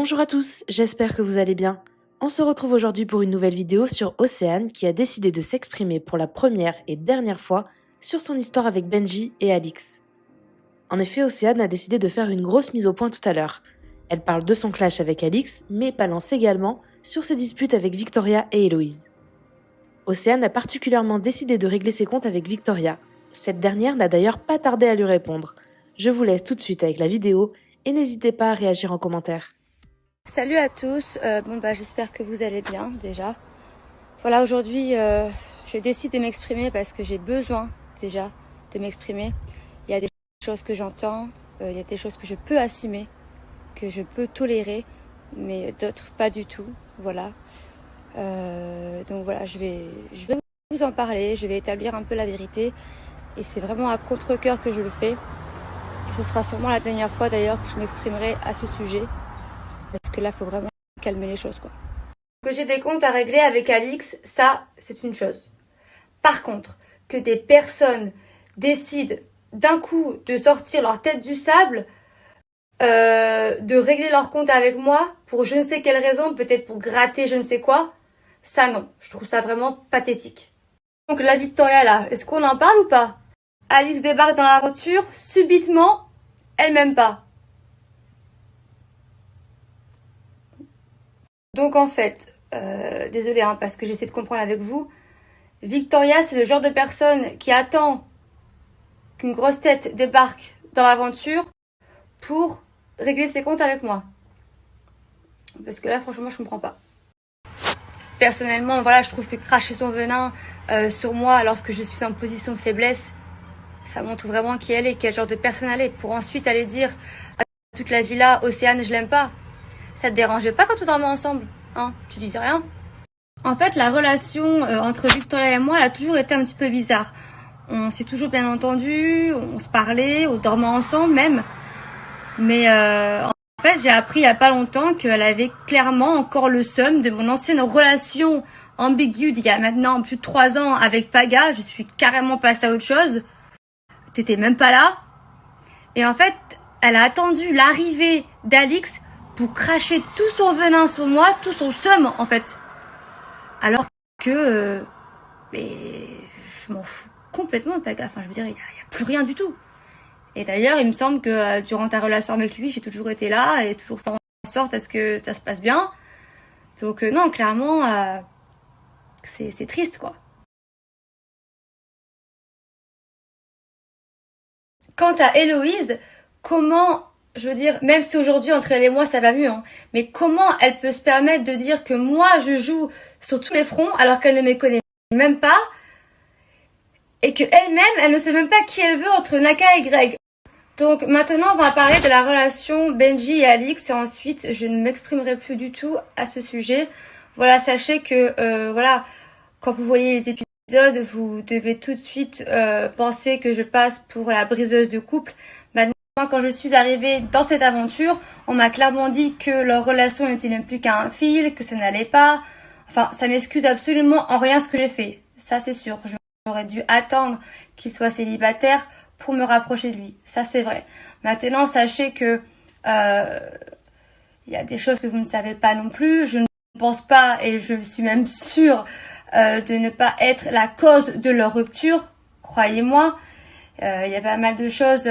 Bonjour à tous, j'espère que vous allez bien. On se retrouve aujourd'hui pour une nouvelle vidéo sur Océane qui a décidé de s'exprimer pour la première et dernière fois sur son histoire avec Benji et Alix. En effet, Océane a décidé de faire une grosse mise au point tout à l'heure. Elle parle de son clash avec Alix, mais balance également sur ses disputes avec Victoria et Héloïse. Océane a particulièrement décidé de régler ses comptes avec Victoria. Cette dernière n'a d'ailleurs pas tardé à lui répondre. Je vous laisse tout de suite avec la vidéo et n'hésitez pas à réagir en commentaire. Salut à tous, j'espère que vous allez bien déjà. Voilà, aujourd'hui je décide de m'exprimer parce que j'ai besoin déjà de m'exprimer. Il y a des choses que j'entends, il y a des choses que je peux assumer, que je peux tolérer, mais d'autres pas du tout. Voilà. Donc voilà, je vais vous en parler, je vais établir un peu la vérité. Et c'est vraiment à contre-cœur que je le fais. Et ce sera sûrement la dernière fois d'ailleurs que je m'exprimerai à ce sujet. Parce que là, il faut vraiment calmer les choses, quoi. Que j'ai des comptes à régler avec Alix, ça, c'est une chose. Par contre, que des personnes décident d'un coup de sortir leur tête du sable, de régler leur compte avec moi, pour je ne sais quelle raison, peut-être pour gratter je ne sais quoi, ça non. Je trouve ça vraiment pathétique. Donc la Victoria là, est-ce qu'on en parle ou pas? Alix débarque dans la voiture, subitement, elle m'aime pas. Donc en fait, désolée parce que j'essaie de comprendre avec vous, Victoria c'est le genre de personne qui attend qu'une grosse tête débarque dans l'aventure pour régler ses comptes avec moi. Parce que là franchement je comprends pas. Personnellement voilà, je trouve que cracher son venin sur moi lorsque je suis en position de faiblesse, ça montre vraiment qui elle est, quel genre de personne elle est, pour ensuite aller dire à toute la villa, Océane je l'aime pas. Ça te dérangeait pas quand on dormait ensemble, hein? Tu disais rien? En fait, la relation entre Victoria et moi, elle a toujours été un petit peu bizarre. On s'est toujours bien entendu, on se parlait, on dormait ensemble même. Mais en fait, j'ai appris il y a pas longtemps qu'elle avait clairement encore le seum de mon ancienne relation ambiguë d'il y a maintenant plus de 3 ans avec Paga. Je suis carrément passée à autre chose. T'étais même pas là. Et en fait, elle a attendu l'arrivée d'Alix pour cracher tout son venin sur moi, tout son seum en fait. Alors que mais je m'en fous complètement, Paga. Enfin, je veux dire, il y a plus rien du tout. Et d'ailleurs, il me semble que durant ta relation avec lui, j'ai toujours été là et toujours fait en sorte à ce que ça se passe bien. Donc non, clairement, c'est triste, quoi. Quant à Héloïse, comment, je veux dire, même si aujourd'hui entre elle et moi ça va mieux, hein, mais comment elle peut se permettre de dire que moi je joue sur tous les fronts alors qu'elle ne me connaît même pas et que elle-même, elle ne sait même pas qui elle veut entre Naka et Greg. Donc maintenant, on va parler de la relation Benji et Alix et ensuite, je ne m'exprimerai plus du tout à ce sujet. Voilà, sachez que voilà, quand vous voyez les épisodes, vous devez tout de suite penser que je passe pour la briseuse de couple. Maintenant, quand je suis arrivée dans cette aventure, on m'a clairement dit que leur relation n'était même plus qu'un fil, que ça n'allait pas. Enfin, ça n'excuse absolument en rien ce que j'ai fait. Ça, c'est sûr. J'aurais dû attendre qu'il soit célibataire pour me rapprocher de lui. Ça, c'est vrai. Maintenant, sachez que il y a des choses que vous ne savez pas non plus. Je ne pense pas, et je suis même sûre de ne pas être la cause de leur rupture. Croyez-moi, il y a pas mal de choses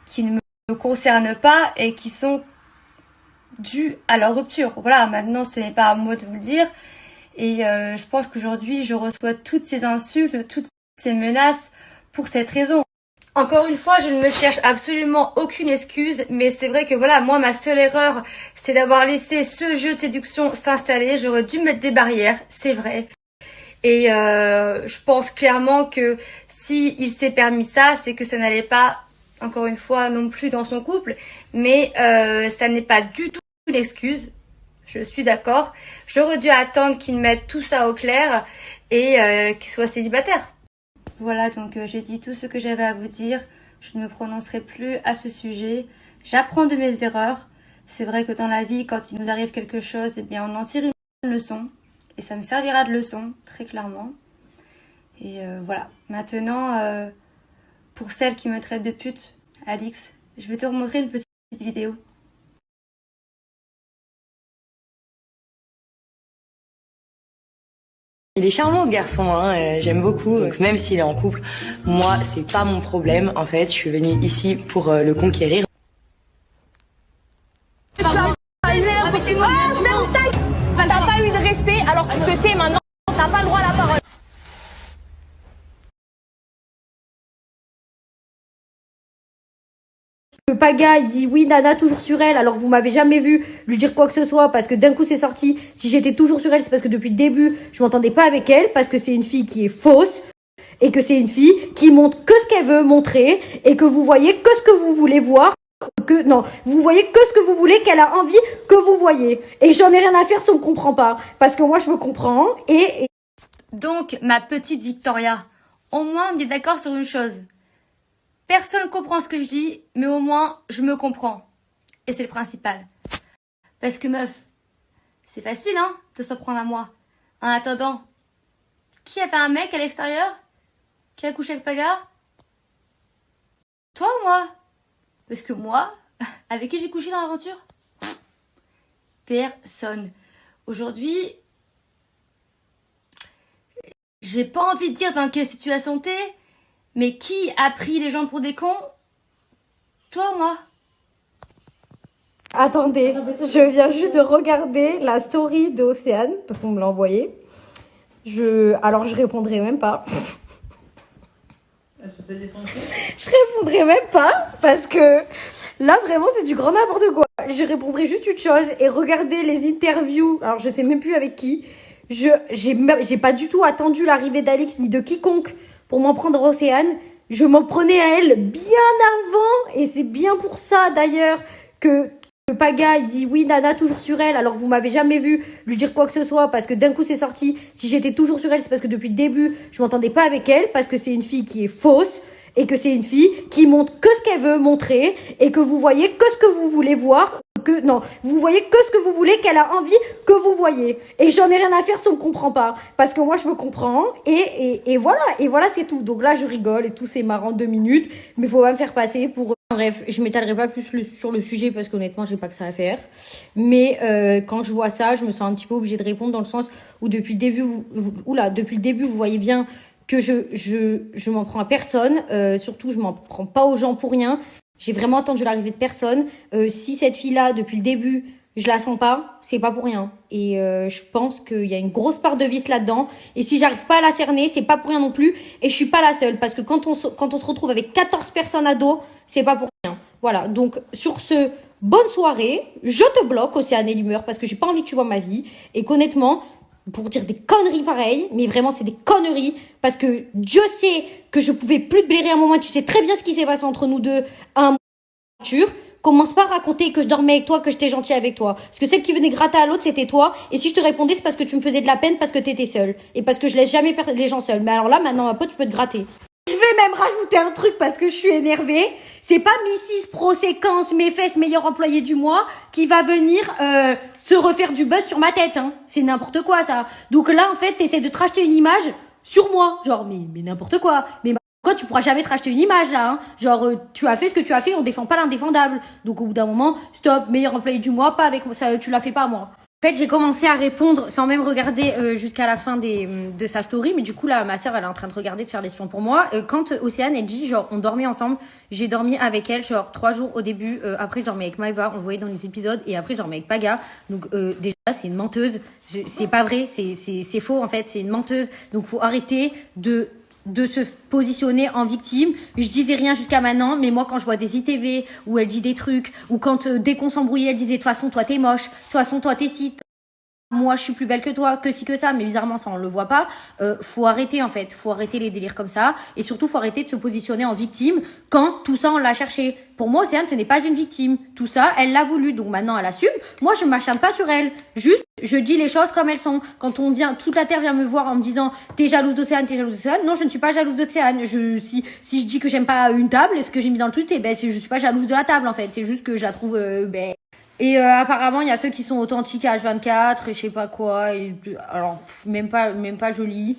qui ne me concernent pas et qui sont dues à leur rupture. Voilà, maintenant, ce n'est pas à moi de vous le dire. Et je pense qu'aujourd'hui, je reçois toutes ces insultes, toutes ces menaces pour cette raison. Encore une fois, je ne me cherche absolument aucune excuse, mais c'est vrai que voilà, moi, ma seule erreur, c'est d'avoir laissé ce jeu de séduction s'installer. J'aurais dû mettre des barrières, c'est vrai. Et je pense clairement que si il s'est permis ça, c'est que ça n'allait pas, encore une fois, non plus dans son couple. Mais ça n'est pas du tout une excuse. Je suis d'accord. J'aurais dû attendre qu'il mette tout ça au clair et qu'il soit célibataire. Voilà, donc j'ai dit tout ce que j'avais à vous dire. Je ne me prononcerai plus à ce sujet. J'apprends de mes erreurs. C'est vrai que dans la vie, quand il nous arrive quelque chose, eh bien, on en tire une leçon. Et ça me servira de leçon, très clairement. Et voilà. Maintenant, pour celle qui me traite de pute, Alix, je vais te remontrer une petite vidéo. Il est charmant ce garçon, hein, j'aime beaucoup. Donc, même s'il est en couple, moi c'est pas mon problème. En fait, je suis venue ici pour le conquérir. T'as pas eu de respect, alors tu te tais maintenant. T'as pas le droit à la parole. Paga, il dit oui, Nana toujours sur elle, alors que vous m'avez jamais vu lui dire quoi que ce soit, parce que d'un coup c'est sorti. Si j'étais toujours sur elle, c'est parce que depuis le début, je m'entendais pas avec elle, parce que c'est une fille qui est fausse, et que c'est une fille qui montre que ce qu'elle veut montrer, et que vous voyez que ce que vous voulez voir, vous voyez que ce que vous voulez, qu'elle a envie que vous voyez. Et j'en ai rien à faire si on me comprend pas, parce que moi je me comprends, et... Donc, ma petite Victoria, au moins on est d'accord sur une chose. Personne comprend ce que je dis, mais au moins je me comprends. Et c'est le principal. Parce que meuf, c'est facile hein, de s'en prendre à moi. En attendant, qui a fait un mec à l'extérieur? Qui a couché avec Paga? Toi ou moi? Parce que moi, avec qui j'ai couché dans l'aventure? Personne. Aujourd'hui, j'ai pas envie de dire dans quelle situation t'es, mais qui a pris les gens pour des cons? Toi ou moi? Attendez, je viens juste de regarder la story de Océane, parce qu'on me l'a envoyée. Alors je répondrai même pas. Je répondrai même pas, parce que là vraiment c'est du grand n'importe quoi. Je répondrai juste une chose, et regardez les interviews, alors je sais même plus avec qui. J'ai pas du tout attendu l'arrivée d'Alix ni de quiconque pour m'en prendre à Océane. Je m'en prenais à elle bien avant, et c'est bien pour ça d'ailleurs que Paga, il dit oui, Nana toujours sur elle, alors que vous m'avez jamais vu lui dire quoi que ce soit, parce que d'un coup c'est sorti. Si j'étais toujours sur elle, c'est parce que depuis le début, je m'entendais pas avec elle, parce que c'est une fille qui est fausse, et que c'est une fille qui montre que ce qu'elle veut montrer, et que vous voyez que ce que vous voulez voir, vous voyez que ce que vous voulez, qu'elle a envie que vous voyez. Et j'en ai rien à faire si on me comprend pas, parce que moi je me comprends, et voilà c'est tout. Donc là je rigole et tout, c'est marrant 2 minutes, mais faut pas me faire passer pour... Bref, je m'étalerai pas plus sur le sujet, parce qu'honnêtement j'ai pas que ça à faire. Mais quand je vois ça, je me sens un petit peu obligée de répondre, dans le sens où depuis le début vous voyez bien que je m'en prends à personne, surtout je m'en prends pas aux gens pour rien. J'ai vraiment attendu l'arrivée de personne. Si cette fille-là, depuis le début, je la sens pas, c'est pas pour rien. Et je pense qu'il y a une grosse part de vice là-dedans. Et si j'arrive pas à la cerner, c'est pas pour rien non plus. Et je suis pas la seule, parce que quand on se retrouve avec 14 personnes à dos, c'est pas pour rien. Voilà, donc sur ce, bonne soirée. Je te bloque, Océane et l'humeur, parce que j'ai pas envie que tu vois ma vie. Et qu'honnêtement, pour dire des conneries pareilles, mais vraiment c'est des conneries, parce que Dieu sait que je pouvais plus te blairer à un moment. Tu sais très bien ce qui s'est passé entre nous deux à un moment. Commence pas à raconter que je dormais avec toi, que j'étais gentille avec toi. Parce que celle qui venait gratter à l'autre, c'était toi. Et si je te répondais, c'est parce que tu me faisais de la peine, parce que t'étais seule. Et parce que je laisse jamais les gens seuls. Mais alors là, maintenant, ma pote, tu peux te gratter. Je vais même rajouter un truc parce que je suis énervée. C'est pas Mrs. Pro Séquence, mes fesses, meilleur employé du mois, qui va venir se refaire du buzz sur ma tête. Hein. C'est n'importe quoi, ça. Donc là, en fait, t'essaies de te racheter une image sur moi. Genre, mais n'importe quoi. Mais quoi, tu pourras jamais te racheter une image, là. Hein. Genre, tu as fait ce que tu as fait, on défend pas l'indéfendable. Donc au bout d'un moment, stop, meilleur employé du mois, pas avec ça, tu l'as fait pas, moi. En fait, j'ai commencé à répondre sans même regarder jusqu'à la fin de sa story. Mais du coup, là, ma sœur, elle est en train de regarder, de faire l'espion pour moi. Quand Océane, elle dit, genre, on dormait ensemble. J'ai dormi avec elle, genre, 3 jours au début. Après, je dormais avec Maïva, on le voyait dans les épisodes. Et après, je dormais avec Paga. Donc, déjà, c'est une menteuse. C'est pas vrai, c'est faux, en fait. C'est une menteuse. Donc, faut arrêter de se positionner en victime. Je disais rien jusqu'à maintenant, mais moi quand je vois des ITV où elle dit des trucs, ou quand dès qu'on s'embrouillait elle disait de toute façon toi t'es moche, de toute façon toi t'es si, moi je suis plus belle que toi, que si que ça, mais bizarrement ça on le voit pas. Faut arrêter en fait, faut arrêter les délires comme ça, et surtout faut arrêter de se positionner en victime quand tout ça on l'a cherché. Pour moi Océane ce n'est pas une victime, tout ça elle l'a voulu, donc maintenant elle assume. Moi je m'acharne pas sur elle, juste je dis les choses comme elles sont. Quand toute la terre vient me voir en me disant t'es jalouse d'Océane, non je ne suis pas jalouse d'Océane. Si je dis que j'aime pas une table, ce que j'ai mis dans le tweet, je suis pas jalouse de la table en fait, c'est juste que je la trouve et apparemment il y a ceux qui sont authentiques à H24 et je sais pas quoi, alors même pas joli.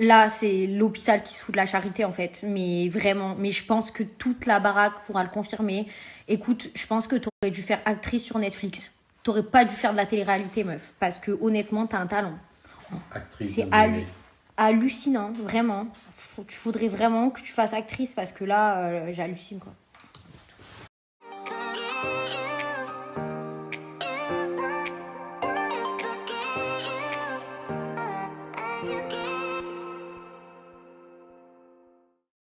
Là c'est l'hôpital qui se fout de la charité en fait, mais vraiment, mais je pense que toute la baraque pourra le confirmer. Écoute, je pense que t'aurais dû faire actrice sur Netflix, t'aurais pas dû faire de la télé-réalité meuf, parce que honnêtement t'as un talent. actrice C'est de Disney. hallucinant, vraiment. Il faudrait vraiment que tu fasses actrice parce que là, j'hallucine quoi.